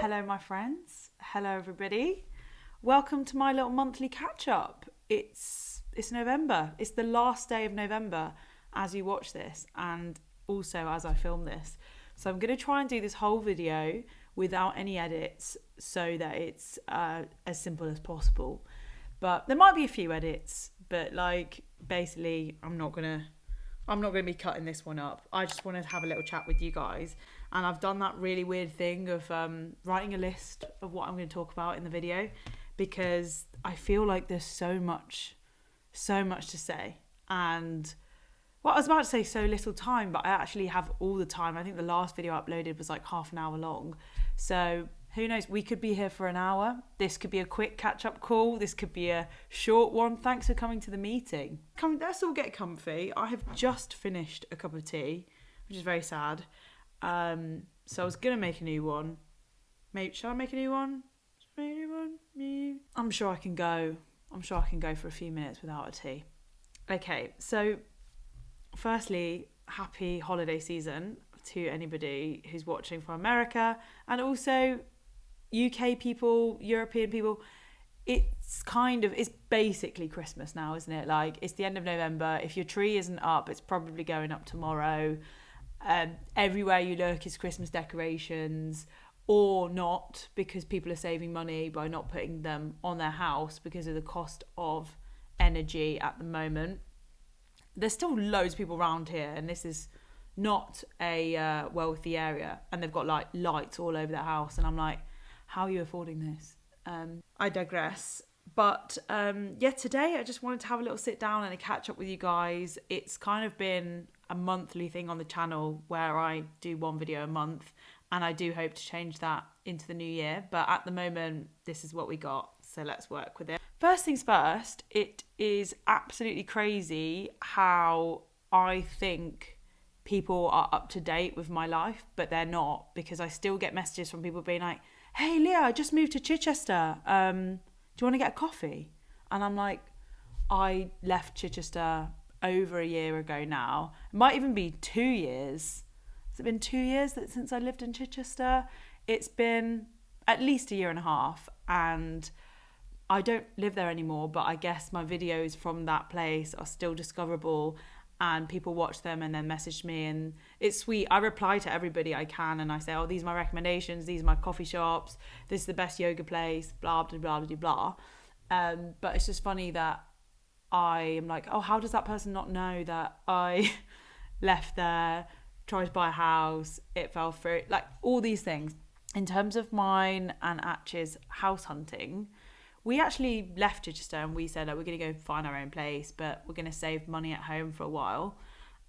Hello, my friends. Hello, everybody. Welcome to my little monthly catch-up. It's November. It's the last day of November as you watch this and also as I film this. So I'm going to try and do this whole video without any edits so that it's as simple as possible. But there might be a few edits, but basically I'm not going to be cutting this one up. I just wanted to have a little chat with you guys. And I've done that really weird thing of writing a list of what I'm going to talk about in the video because I feel like there's so much to say. And I was about to say so little time, but I actually have all the time. I think the last video I uploaded was like half an hour long. So who knows? We could be here for an hour. This could be a quick catch-up call. This could be a short one. Thanks for coming to the meeting. Let's all get comfy. I have just finished a cup of tea, which is very sad. So I was gonna make a new one. Shall I make a new one? I'm sure I can go for a few minutes without a tea. Okay, so firstly, happy holiday season to anybody who's watching from America and also UK people, European people. It's basically Christmas now, isn't it? Like, it's the end of November. If your tree isn't up, it's probably going up tomorrow. Everywhere you look is Christmas decorations, or not, because people are saving money by not putting them on their house because of the cost of energy at the moment. There's still loads of people around here, and this is not a wealthy area, and they've got like lights all over their house, and I'm like, how are you affording this? I digress. But today I just wanted to have a little sit down and a catch up with you guys. It's kind of been a monthly thing on the channel where I do one video a month, and I do hope to change that into the new year. But at the moment, this is what we got, so let's work with it. First things first, it is absolutely crazy how I think people are up to date with my life, but they're not, because I still get messages from people being like, hey Leah, I just moved to Chichester. Do you want to get a coffee? And I'm like, I left Chichester over a year ago now. It might even be 2 years. Has it been 2 years since I lived in Chichester? It's been at least a year and a half, and I don't live there anymore, but I guess my videos from that place are still discoverable and people watch them and then message me, and it's sweet. I reply to everybody I can and I say, oh, these are my recommendations, these are my coffee shops, this is the best yoga place, blah, blah, blah, blah, blah. But it's just funny that I am like, oh, how does that person not know that I left there, tried to buy a house, it fell through, like all these things. In terms of mine and Atch's house hunting, we actually left Chichester and we said, we're going to go find our own place, but we're going to save money at home for a while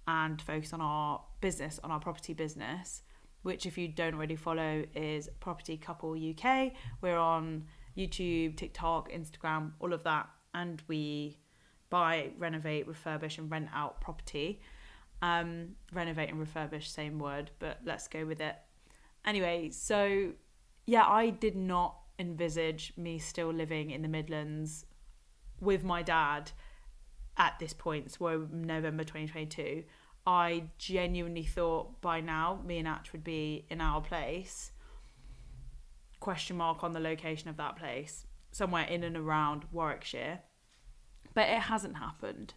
and focus on our business, on our property business, which, if you don't already follow, is Property Couple UK. We're on YouTube, TikTok, Instagram, all of that. And we buy, renovate, refurbish and rent out property. Renovate and refurbish, same word, but let's go with it. Anyway, so yeah, I did not envisage me still living in the Midlands with my dad at this point, so November 2022. I genuinely thought by now me and Atch would be in our place, question mark on the location of that place, somewhere in and around Warwickshire, but it hasn't happened.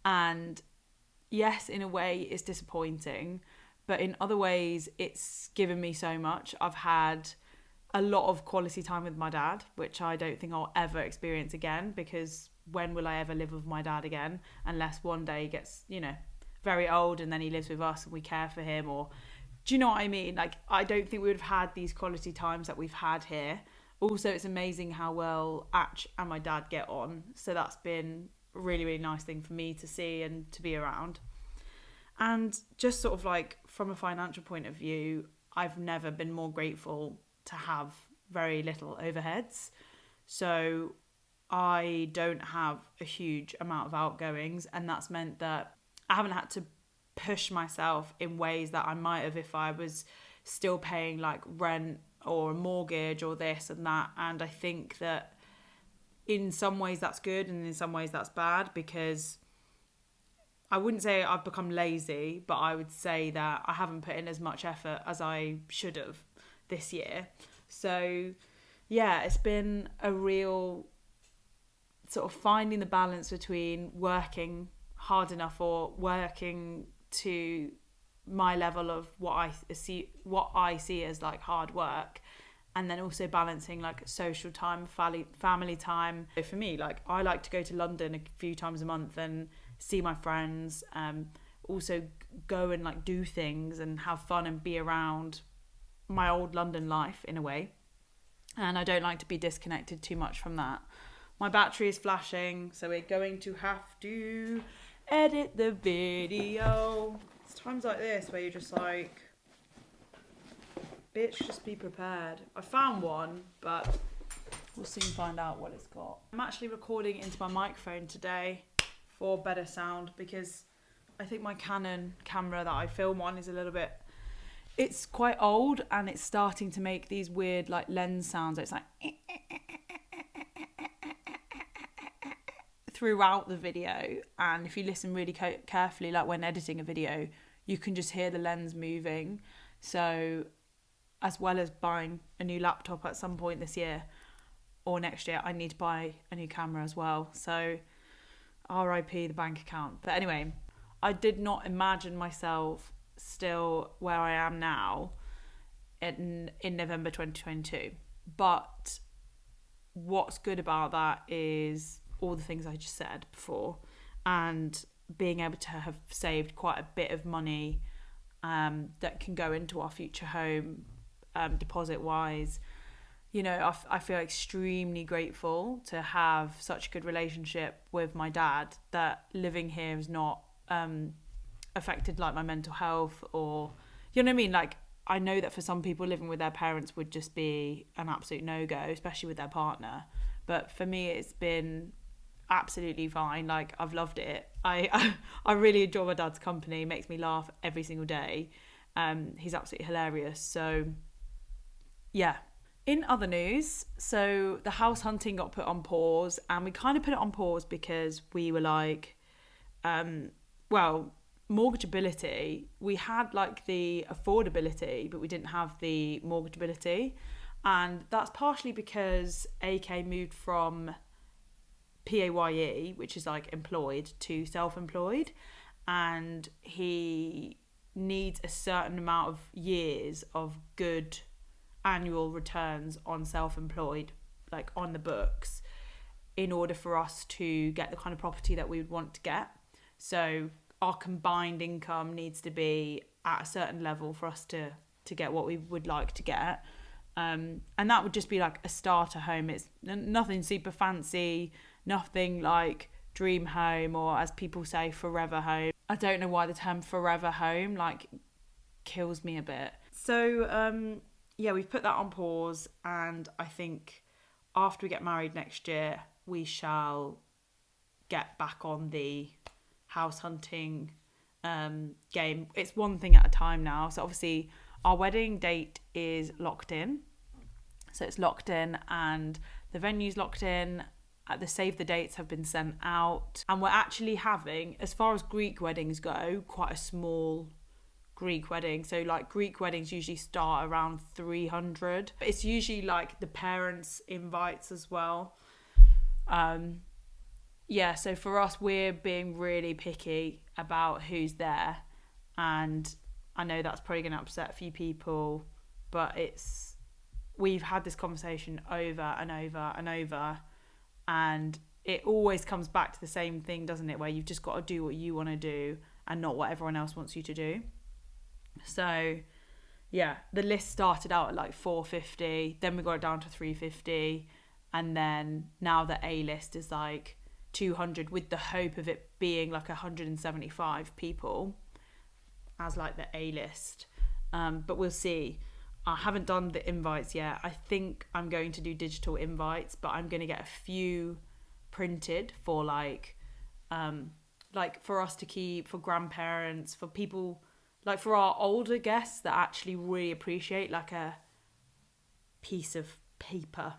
And yes, in a way it's disappointing, but in other ways it's given me so much. I've had a lot of quality time with my dad, which I don't think I'll ever experience again, because when will I ever live with my dad again, unless one day he gets, very old and then he lives with us and we care for him, or do you know what I mean? Like, I don't think we would have had these quality times that we've had here. Also, it's amazing how well Atch and my dad get on, so that's been a really, really nice thing for me to see and to be around. And just sort of like from a financial point of view, I've never been more grateful to have very little overheads. So I don't have a huge amount of outgoings, and that's meant that I haven't had to push myself in ways that I might have if I was still paying like rent or a mortgage or this and that. And I think that in some ways that's good and in some ways that's bad, because I wouldn't say I've become lazy, but I would say that I haven't put in as much effort as I should have this year. So yeah, it's been a real sort of finding the balance between working hard enough or working to my level of what I see as like hard work, and then also balancing like social time, family time. So for me, like I like to go to London a few times a month and see my friends, also go and like do things and have fun and be around my old London life in a way. And I don't like to be disconnected too much from that. My battery is flashing, so we're going to have to edit the video. It's times like this where you're just like, bitch, just be prepared. I found one, but we'll soon find out what it's got. I'm actually recording into my microphone today for better sound, because I think my Canon camera that I film on is a little bit, it's quite old and it's starting to make these weird like lens sounds. It's like throughout the video, and if you listen really carefully, like when editing a video, you can just hear the lens moving. So as well as buying a new laptop at some point this year or next year, I need to buy a new camera as well. So RIP the bank account. But anyway, I did not imagine myself still where I am now in November 2022. But what's good about that is all the things I just said before, and being able to have saved quite a bit of money that can go into our future home deposit wise. You know, I feel extremely grateful to have such a good relationship with my dad, that living here is not affected like my mental health, or you know what I mean. Like I know that for some people living with their parents would just be an absolute no-go, especially with their partner, but for me it's been absolutely fine. Like I've loved it. I really enjoy my dad's company. It makes me laugh every single day. He's absolutely hilarious. So yeah. In other news, so the house hunting got put on pause, and we kind of put it on pause because we were like, mortgageability. We had like the affordability, but we didn't have the mortgageability. And that's partially because AK moved from PAYE, which is like employed, to self-employed, and he needs a certain amount of years of good annual returns on self-employed, like on the books, in order for us to get the kind of property that we would want to get. So our combined income needs to be at a certain level for us to get what we would like to get. And that would just be like a starter home. It's nothing super fancy, nothing like dream home, or as people say, forever home. I don't know why the term forever home like kills me a bit. So yeah, we've put that on pause, and I think after we get married next year, we shall get back on the house hunting game. It's one thing at a time now. So obviously our wedding date is locked in. So it's locked in and the venue's locked in. The save the dates have been sent out. And we're actually having, as far as Greek weddings go, quite a small Greek wedding. So like Greek weddings usually start around 300. It's usually like the parents' invites as well. Yeah, so for us, we're being really picky about who's there. And I know that's probably going to upset a few people, but we've had this conversation over and over and over. And it always comes back to the same thing, doesn't it? Where you've just got to do what you want to do and not what everyone else wants you to do. So yeah, the list started out at like 450, then we got it down to 350, and then now the A list is like 200, with the hope of it being like 175 people as like the A list. But we'll see. I haven't done the invites yet. I think I'm going to do digital invites, but I'm going to get a few printed for like for us to keep, for grandparents, for people, like for our older guests that actually really appreciate like a piece of paper,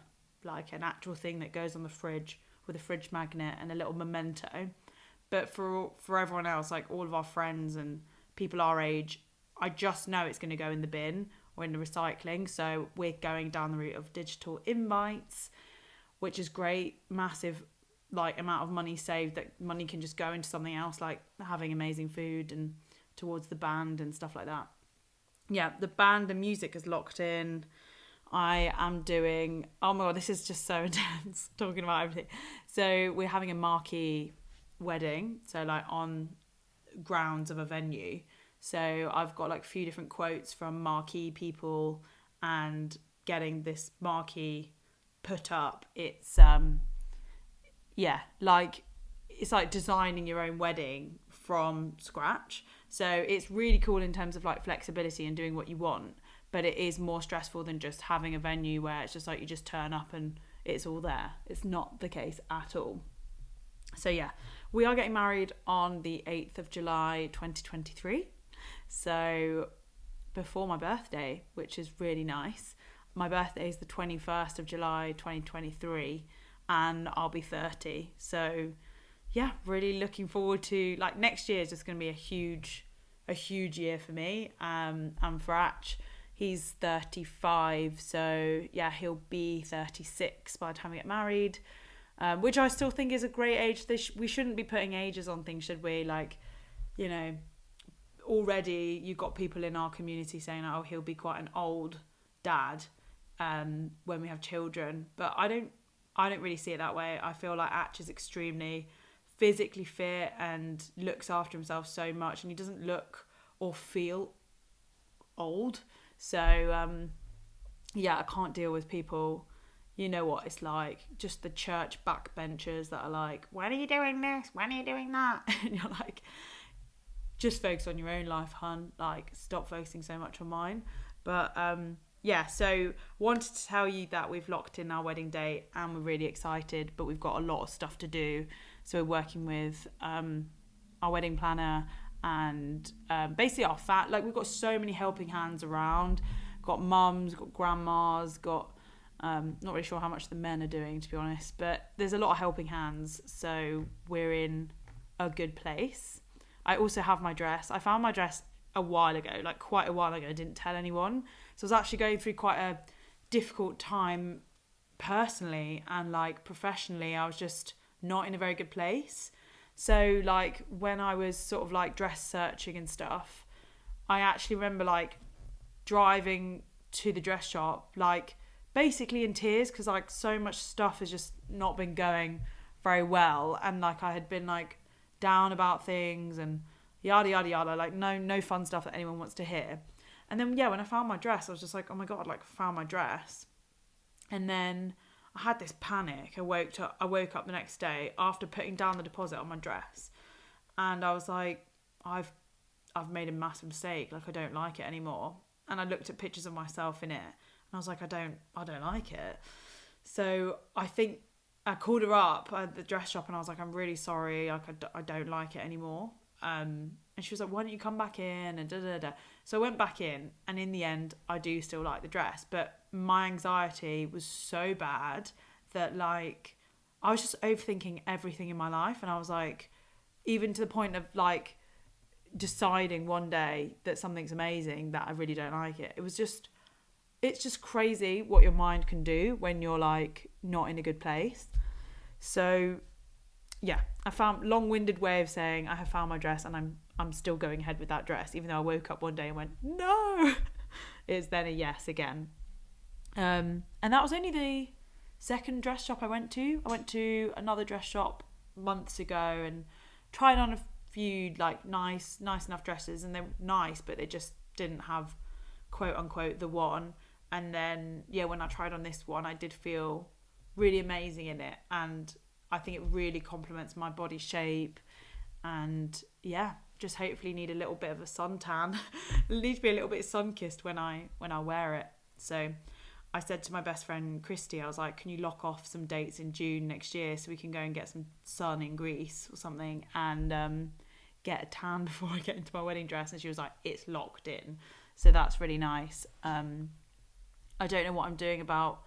like an actual thing that goes on the fridge with a fridge magnet and a little memento. But for everyone else, like all of our friends and people our age, I just know it's going to go in the bin, or in the recycling. So we're going down the route of digital invites, which is great. Massive like amount of money saved, that money can just go into something else, like having amazing food and towards the band and stuff like that. Yeah, the band and music is locked in. I am doing, oh my god, this is just so intense talking about everything. So we're having a marquee wedding, so like on grounds of a venue. So I've got like a few different quotes from marquee people and getting this marquee put up. It's it's like designing your own wedding from scratch. So it's really cool in terms of like flexibility and doing what you want, but it is more stressful than just having a venue where it's just like you just turn up and it's all there. It's not the case at all. So yeah, we are getting married on the 8th of July 2023. So before my birthday, which is really nice. My birthday is the 21st of July 2023 and I'll be 30. So yeah, really looking forward to, like, next year is just going to be a huge year for me. And for Atch, he's 35, so yeah, he'll be 36 by the time we get married, which I still think is a great age. We shouldn't be putting ages on things, should we? Like, you know, already you've got people in our community saying, oh, he'll be quite an old dad when we have children, but I don't really see it that way. I feel like Atch is extremely physically fit and looks after himself so much, and he doesn't look or feel old. So yeah, I can't deal with people, you know what it's like, just the church backbenchers that are like, when are you doing this, when are you doing that? And you're like, just focus on your own life, hun, like stop focusing so much on mine. But yeah, so wanted to tell you that we've locked in our wedding date and we're really excited, but we've got a lot of stuff to do. So we're working with our wedding planner and basically we've got so many helping hands around. Got mums, got grandmas, got not really sure how much the men are doing, to be honest, but there's a lot of helping hands, so we're in a good place. I also have my dress. I found my dress a while ago, like quite a while ago. I didn't tell anyone, so I was actually going through quite a difficult time personally and like professionally. I was just not in a very good place. So like when I was sort of like dress searching and stuff, I actually remember like driving to the dress shop like basically in tears, because like so much stuff has just not been going very well, and like I had been like down about things and yada yada yada, like no fun stuff that anyone wants to hear. And then yeah, when I found my dress, I was just like, oh my god, like I found my dress. And then I had this panic. I woke up the next day after putting down the deposit on my dress, and I was like, I've made a massive mistake. Like I don't like it anymore. And I looked at pictures of myself in it, and I was like, I don't like it. So I think I called her up at the dress shop, and I was like, I'm really sorry. Like I don't like it anymore. And she was like, why don't you come back in and da da da. So I went back in, and in the end I do still like the dress, but my anxiety was so bad that like I was just overthinking everything in my life, and I was like, even to the point of like deciding one day that something's amazing that I really don't like it. It's just crazy what your mind can do when you're like not in a good place. So yeah, I found long-winded way of saying I have found my dress, and I'm still going ahead with that dress, even though I woke up one day and went, no. It's then a yes again. And that was only the second dress shop I went to. I went to another dress shop months ago and tried on a few like nice enough dresses, and they were nice, but they just didn't have quote unquote the one. And then yeah, when I tried on this one, I did feel really amazing in it, and I think it really complements my body shape. And yeah, just hopefully need a little bit of a suntan. Need to be a little bit sun-kissed when I wear it. So I said to my best friend Christy, I was like, can you lock off some dates in June next year so we can go and get some sun in Greece or something, and get a tan before I get into my wedding dress? And she was like, it's locked in. So that's really nice. I don't know what I'm doing about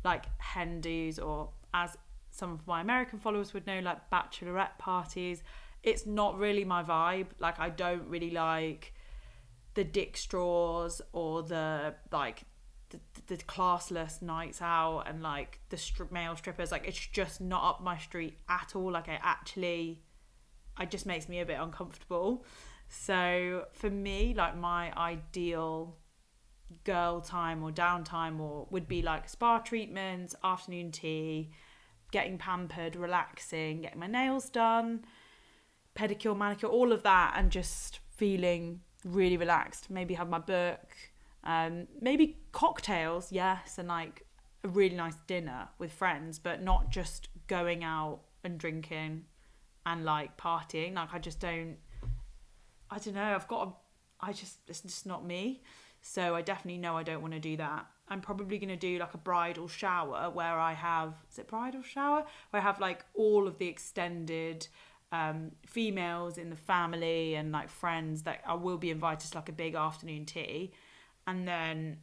like hen dos, or as some of my American followers would know, like bachelorette parties. It's not really my vibe. Like I don't really like the dick straws or the classless nights out and like the male strippers. Like, it's just not up my street at all. Like, it just makes me a bit uncomfortable. So for me, like, my ideal girl time or downtime would be like spa treatments, afternoon tea, getting pampered, relaxing, getting my nails done, pedicure, manicure, all of that, and just feeling really relaxed. Maybe have my book, maybe cocktails, yes, and like a really nice dinner with friends, but not just going out and drinking and like partying. Like, I don't know, it's just not me. So I definitely know I don't want to do that. I'm probably going to do like a bridal shower where I have, is it bridal shower? Where I have like all of the extended females in the family and like friends that I will be invited to like a big afternoon tea. And then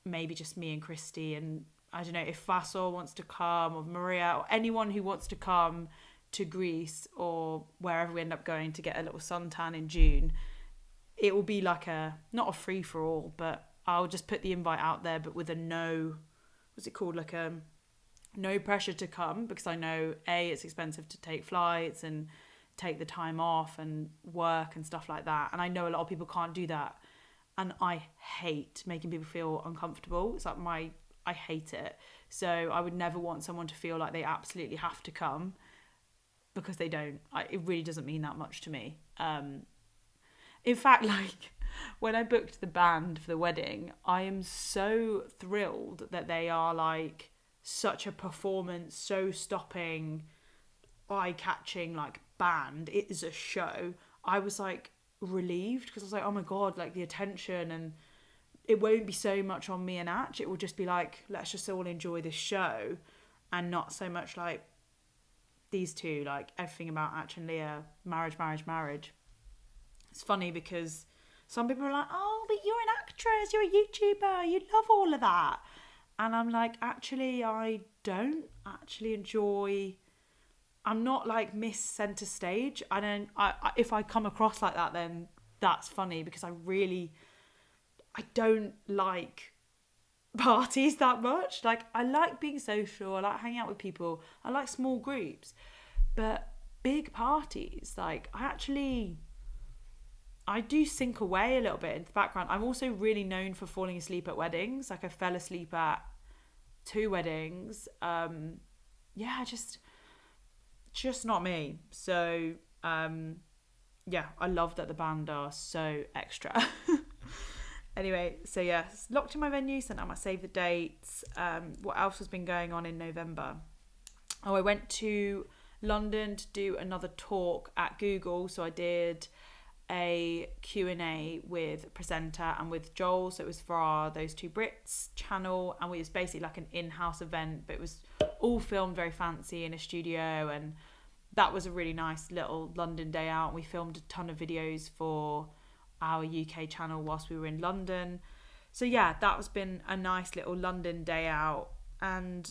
maybe just me and Christy, and I don't know if Vassal wants to come, or Maria, or anyone who wants to come to Greece or wherever we end up going to get a little suntan in June. It will be like not a free for all, but I'll just put the invite out there, but with a no pressure to come, because I know it's expensive to take flights and take the time off and work and stuff like that. And I know a lot of people can't do that. And I hate making people feel uncomfortable. It's like I hate it. So I would never want someone to feel like they absolutely have to come, because they don't. It really doesn't mean that much to me. In fact, like, when I booked the band for the wedding, I am so thrilled that they are like such a performance, show-stopping, eye-catching like band. It is a show. I was like relieved, because I was like, oh my God, like the attention, and it won't be so much on me and Atch. It will just be like, let's just all enjoy this show, and not so much like these two, like everything about Atch and Lia, marriage. It's funny because some people are like, oh, but you're an actress, you're a YouTuber, you love all of that. And I'm like, actually, I don't actually enjoy, I'm not like Miss Centre Stage. If I come across like that, then that's funny, because I don't like parties that much. Like, I like being social, I like hanging out with people, I like small groups, but big parties, like, I do sink away a little bit into the background. I'm also really known for falling asleep at weddings. Like, I fell asleep at 2 weddings. Just not me. So, yeah, I love that the band are so extra. Anyway, so yeah, locked in my venue, sent out my save the dates. What else has been going on in November? Oh, I went to London to do another talk at Google. So I did a Q&A with presenter and with Joel. So it was for those two Brits channel, and it was basically like an in-house event, but it was all filmed very fancy in a studio, and that was a really nice little London day out. We filmed a ton of videos for our UK channel whilst we were in London. So yeah, that has been a nice little London day out, and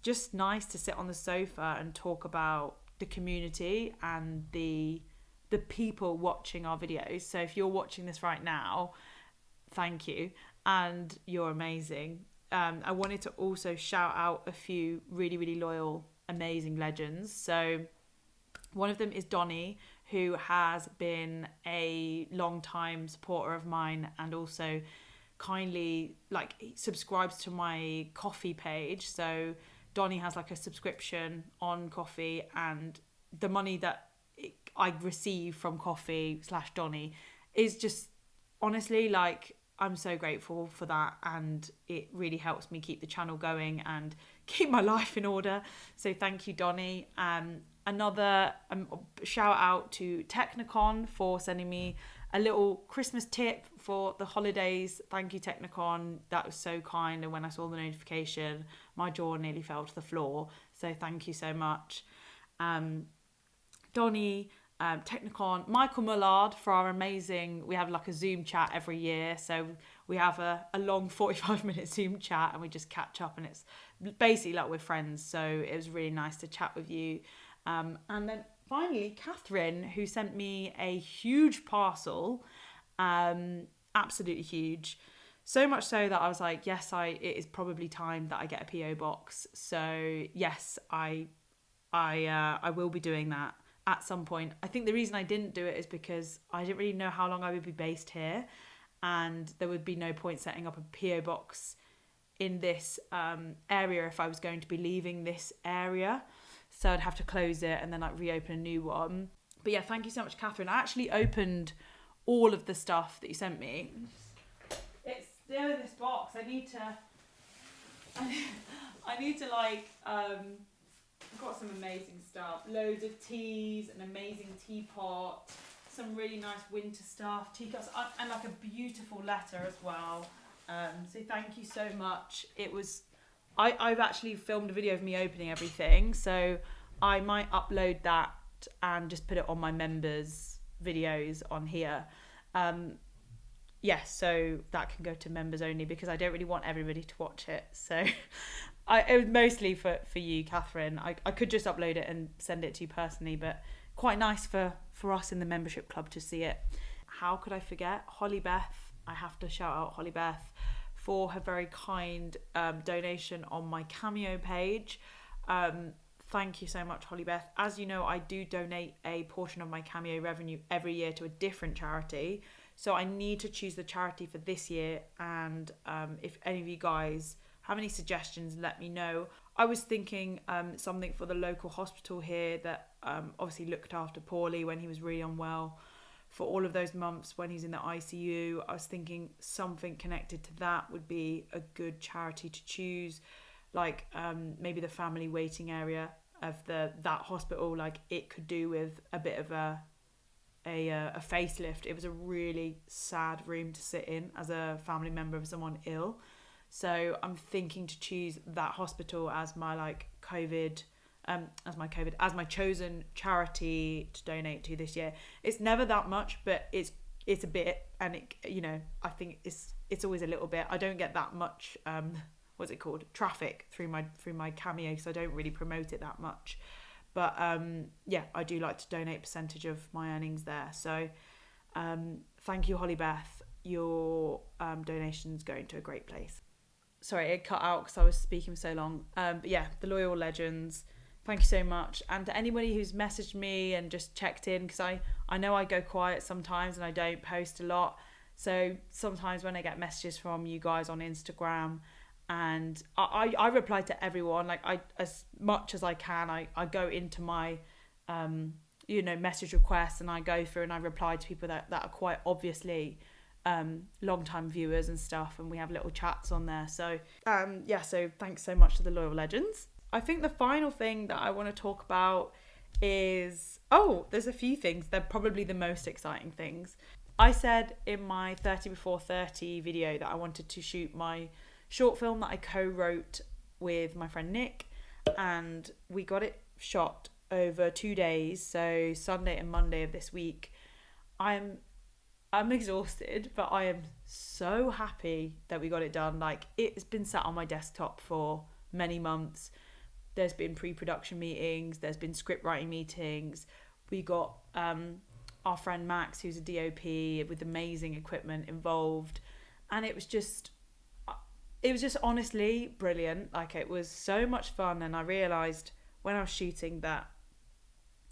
just nice to sit on the sofa and talk about the community and the people watching our videos. So if you're watching this right now, thank you, and you're amazing. I wanted to also shout out a few really, really loyal, amazing legends. So one of them is Donnie, who has been a long time supporter of mine, and also kindly subscribes to my coffee page. So Donnie has like a subscription on coffee, and the money that I receive from coffee/Donnie is just, honestly, like, I'm so grateful for that, and it really helps me keep the channel going and keep my life in order. So thank you, Donnie. Another shout out to Technicon for sending me a little Christmas tip for the holidays. Thank you, Technicon. That was so kind. And when I saw the notification, my jaw nearly fell to the floor. So thank you so much. Donnie, Technicon, Michael Mullard for our amazing, we have like a Zoom chat every year. So we have a long 45-minute Zoom chat, and we just catch up, and it's basically like we're friends. So it was really nice to chat with you. And then finally, Catherine, who sent me a huge parcel absolutely huge. So much so that I was like, yes, it is probably time that I get a PO box. So yes, I will be doing that at some point. I think the reason I didn't do it is because I didn't really know how long I would be based here, and there would be no point setting up a PO box in this area if I was going to be leaving this area. So I'd have to close it and then like reopen a new one. But yeah, thank you so much, Catherine. I actually opened all of the stuff that you sent me. It's still in this box. I need to like I've got some amazing stuff. Loads of teas, an amazing teapot, some really nice winter stuff, teacups, and like a beautiful letter as well. So thank you so much. I've actually filmed a video of me opening everything, so I might upload that and just put it on my members' videos on here. So that can go to members only, because I don't really want everybody to watch it. So it was mostly for you, Catherine. I could just upload it and send it to you personally, but quite nice for us in the membership club to see it. How could I forget? Holly Beth. I have to shout out Holly Beth for her very kind donation on my Cameo page. Thank you so much, Holly Beth. As you know, I do donate a portion of my Cameo revenue every year to a different charity. So I need to choose the charity for this year. And if any of you guys have any suggestions, let me know. I was thinking something for the local hospital here that obviously looked after Paulie when he was really unwell for all of those months when he's in the ICU. I was thinking something connected to that would be a good charity to choose, like maybe the family waiting area of that hospital. Like it could do with a bit of a facelift. It was a really sad room to sit in as a family member of someone ill. So I'm thinking to choose that hospital as my as my chosen charity to donate to this year. It's never that much, but it's a bit, and I think it's always a little bit. I don't get that much traffic through my Cameo, because I don't really promote it that much. But I do like to donate a percentage of my earnings there. So thank you, Holly Beth. Your donation's going to a great place. Sorry, it cut out because I was speaking for so long. But yeah, the Loyal Legends, thank you so much. And to anybody who's messaged me and just checked in, because I know I go quiet sometimes and I don't post a lot. So sometimes when I get messages from you guys on Instagram, and I reply to everyone, like as much as I can. I go into my message requests, and I go through and I reply to people that are quite obviously long-time viewers and stuff, and we have little chats on there. So so thanks so much to the Loyal Legends. I think the final thing that I want to talk about is, there's a few things. They're probably the most exciting things. I said in my 30 before 30 video that I wanted to shoot my short film that I co-wrote with my friend Nick, and we got it shot over 2 days, so Sunday and Monday of this week. I'm exhausted, but I am so happy that we got it done. Like, it's been sat on my desktop for many months. There's been pre-production meetings, there's been script writing meetings. We got our friend Max, who's a DOP with amazing equipment, involved, and it was just honestly brilliant. Like, it was so much fun, and I realised when I was shooting that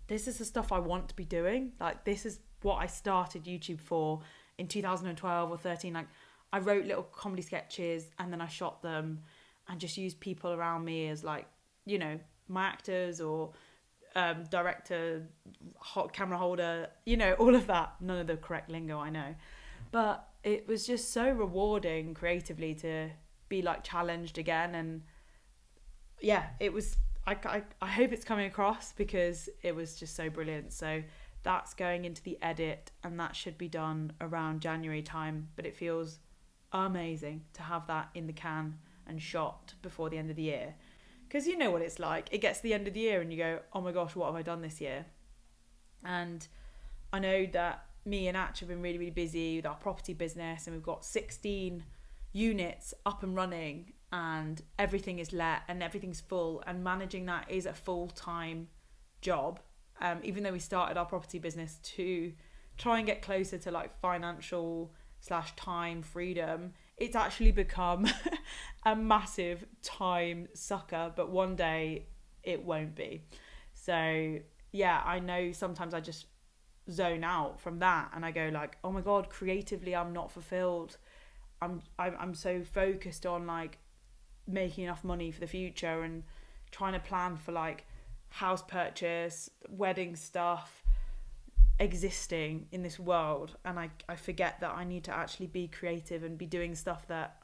this is the stuff I want to be doing. Like, this is what I started YouTube for in 2012 or 13. Like, I wrote little comedy sketches and then I shot them and just used people around me as, like, my actors or director, camera holder, all of that. None of the correct lingo, I know. But it was just so rewarding creatively to be, like, challenged again. And yeah, it was, I hope it's coming across, because it was just so brilliant. So that's going into the edit, and that should be done around January time. But it feels amazing to have that in the can and shot before the end of the year. Because you know what it's like. It gets to the end of the year and you go, oh my gosh, what have I done this year? And I know that me and Atch have been really, really busy with our property business, and we've got 16 units up and running, and everything is let and everything's full, and managing that is a full-time job. Even though we started our property business to try and get closer to, like, financial / time freedom, it's actually become a massive time sucker, but one day it won't be. So yeah, I know sometimes I just zone out from that and I go like, oh my God, creatively I'm not fulfilled. I'm so focused on like making enough money for the future and trying to plan for like house purchase, wedding stuff, existing in this world, and I forget that I need to actually be creative and be doing stuff that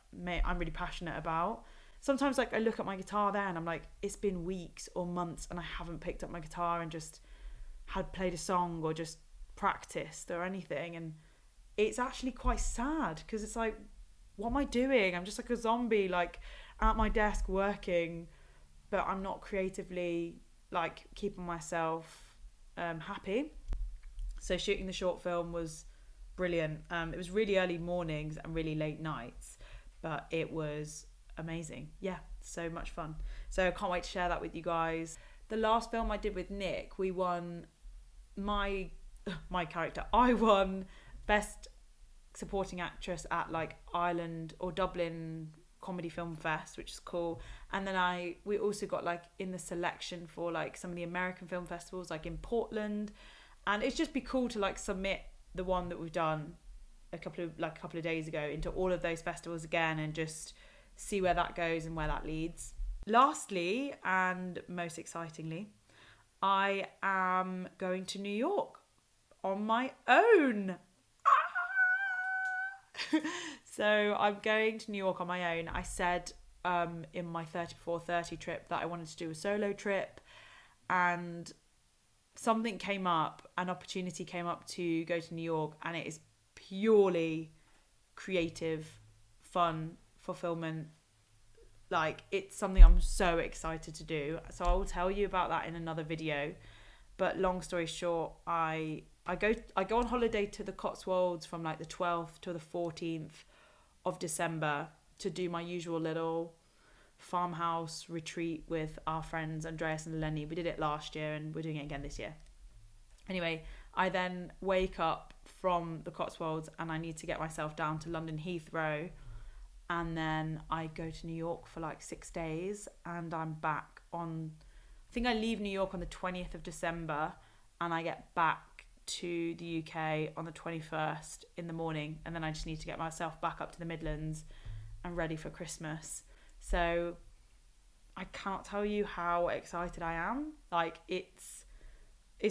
I'm really passionate about. Sometimes like I look at my guitar there and I'm like, it's been weeks or months and I haven't picked up my guitar and just had played a song or just practiced or anything, and it's actually quite sad because it's like, what am I doing? I'm just like a zombie, like at my desk working, but I'm not creatively like keeping myself happy. So shooting the short film was brilliant. It was really early mornings and really late nights, but it was amazing. Yeah, so much fun. So I can't wait to share that with you guys. The last film I did with Nick, we won my character. I won Best Supporting Actress at like Ireland or Dublin Comedy Film Fest, which is cool. And then we also got like in the selection for like some of the American film festivals, like in Portland. And it's just be cool to like submit the one that we've done a couple of days ago into all of those festivals again and just see where that goes and where that leads. Lastly, and most excitingly, I am going to New York on my own. So I'm going to New York on my own. I said in my 30 before 30 trip that I wanted to do a solo trip, and something came up, an opportunity came up to go to New York, and it is purely creative, fun, fulfillment. Like, it's something I'm so excited to do. So I will tell you about that in another video. But long story short, I go on holiday to the Cotswolds from like the 12th to the 14th of December to do my usual little farmhouse retreat with our friends Andreas and Lenny. We did it last year and we're doing it again this year. Anyway, I then wake up from the Cotswolds and I need to get myself down to London Heathrow, and then I go to New York for like 6 days, and I'm back on, I think I leave New York on the 20th of December and I get back to the UK on the 21st in the morning, and then I just need to get myself back up to the Midlands and ready for Christmas. So I can't tell you how excited I am. Like, it's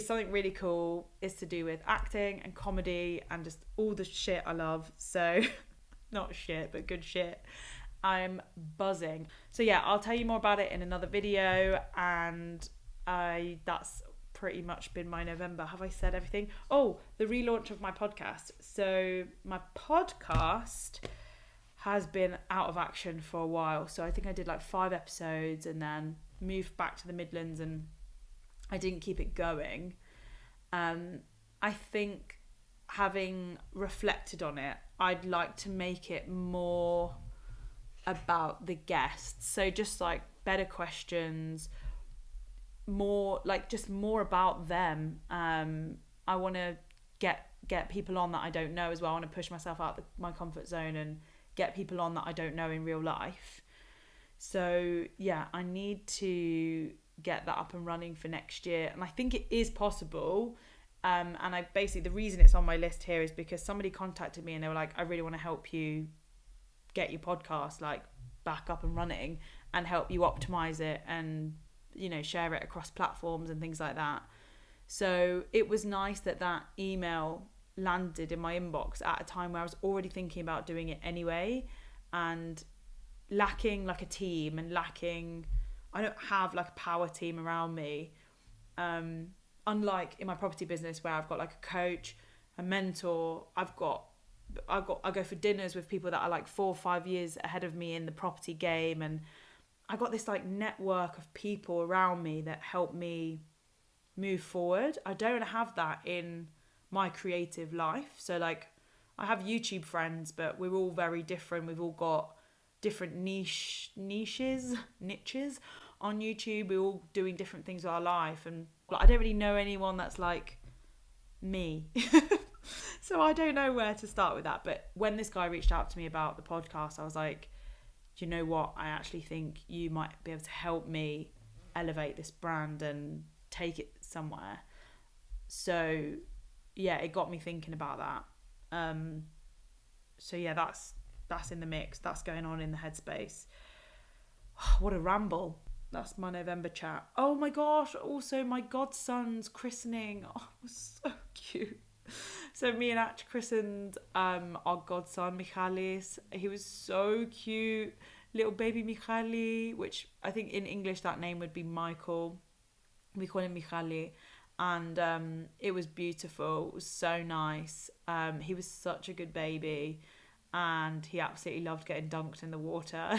something really cool. It's to do with acting and comedy and just all the shit I love. So not shit, but good shit. I'm buzzing. So yeah, I'll tell you more about it in another video, and that's pretty much been my November. Have I said everything? Oh, the relaunch of my podcast. So my podcast has been out of action for a while. So I think I did like 5 episodes and then moved back to the Midlands and I didn't keep it going. I think having reflected on it, I'd like to make it more about the guests. So just like better questions, more like just more about them. I want to get people on that I don't know as well. I want to push myself out of my comfort zone and get people on that I don't know in real life. So yeah, I need to get that up and running for next year, and I think it is possible. And I basically, the reason it's on my list here is because somebody contacted me and they were like, I really want to help you get your podcast like back up and running and help you optimize it and, you know, share it across platforms and things like that. So it was nice that email landed in my inbox at a time where I was already thinking about doing it anyway, and lacking like a team and I don't have like a power team around me. Unlike in my property business where I've got like a coach, a mentor, I go for dinners with people that are like 4 or 5 years ahead of me in the property game, and I got this like network of people around me that help me move forward. I don't have that in my creative life. So like I have YouTube friends, but we're all very different. We've all got different niches on YouTube. We're all doing different things with our life, and I don't really know anyone that's like me. So I don't know where to start with that. But when this guy reached out to me about the podcast, I was like, do you know what? I actually think you might be able to help me elevate this brand and take it somewhere. So yeah, it got me thinking about that. So yeah, that's in the mix. That's going on in the headspace. What a ramble. That's my November chat. Oh my gosh, also my godson's christening. Oh, it was so cute. So me and Ash christened our godson, Michalis. He was so cute. Little baby Michali, which I think in English that name would be Michael. We call him Michali. And it was beautiful. It was so nice. He was such a good baby. And he absolutely loved getting dunked in the water.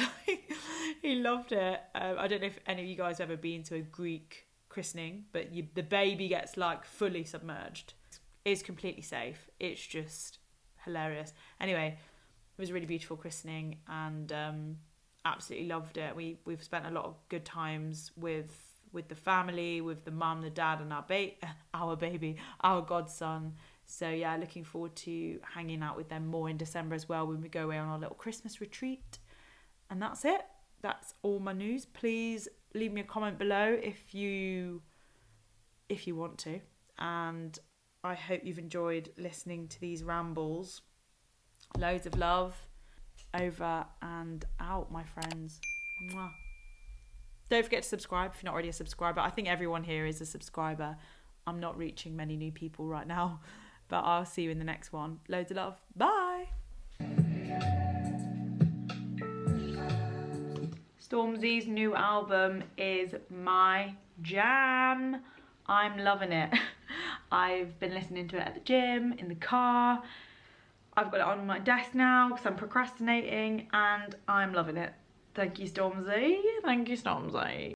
He loved it. I don't know if any of you guys have ever been to a Greek christening, but the baby gets like fully submerged. It's completely safe. It's just hilarious. Anyway, it was a really beautiful christening, and absolutely loved it. We've spent a lot of good times with the family, with the mum, the dad, and our baby, our godson. So yeah, looking forward to hanging out with them more in December as well, when we go away on our little Christmas retreat. And that's it. That's all my news. Please leave me a comment below if you want to. And I hope you've enjoyed listening to these rambles. Loads of love. Over and out, my friends. Mwah. Don't forget to subscribe if you're not already a subscriber. I think everyone here is a subscriber. I'm not reaching many new people right now. But I'll see you in the next one. Loads of love. Bye. Stormzy's new album is my jam. I'm loving it. I've been listening to it at the gym, in the car. I've got it on my desk now because I'm procrastinating, and I'm loving it. Thank you, Stormzy. Thank you, Stormzy.